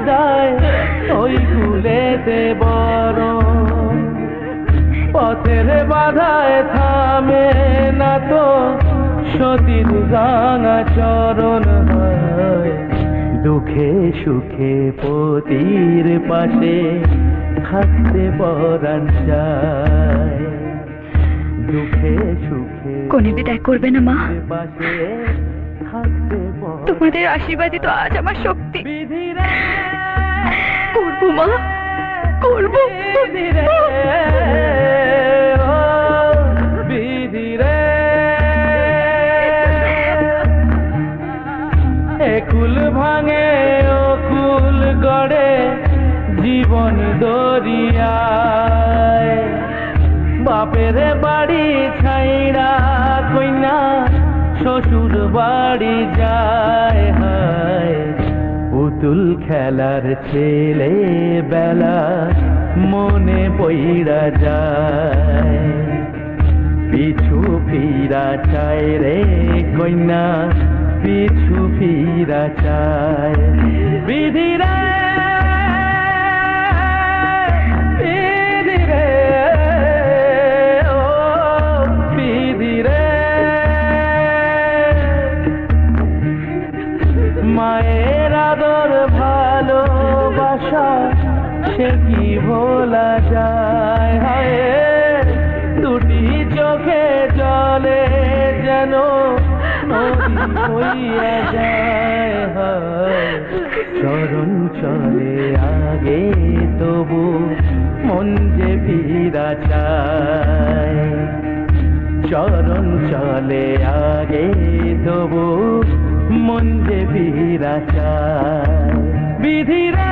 যায় ওই কুলেতে বড় পথের বাধায় থামে না তো সতীর রাঙা চরণ হয় দুঃখে সুখে পতির পাশে থাকতে পরাণ চায় দুঃখে সুখে কোনে বিদায় করবে না মা পাশে থাকতে তোমাদের আশীর্বাদই তো আজ আমার শক্তি করবো মা করবো কুল ভাঙে ও কুল গড়ে জীবন দরিয়ায় বাপের বাড়ি ছাইড়া কইনা শ্বশুর বাড়ি যায় হায় পুতুল খেলার ছেলে বেলা মনে পইড়া যায় পিছু ফিরা চায় রে কইনা পিছু ফিরা চায় বিধিরা মায়ের আদর ভালোবাসা সে কি ভোলা যায় হায় দুটি চোখে জলে যেন হইয়া যায় হায় চরণ চলে আগে তবু মন যে ফিরা চায় চরণ চলে আগে তবু মন যে ফিরা চায় বিধিরা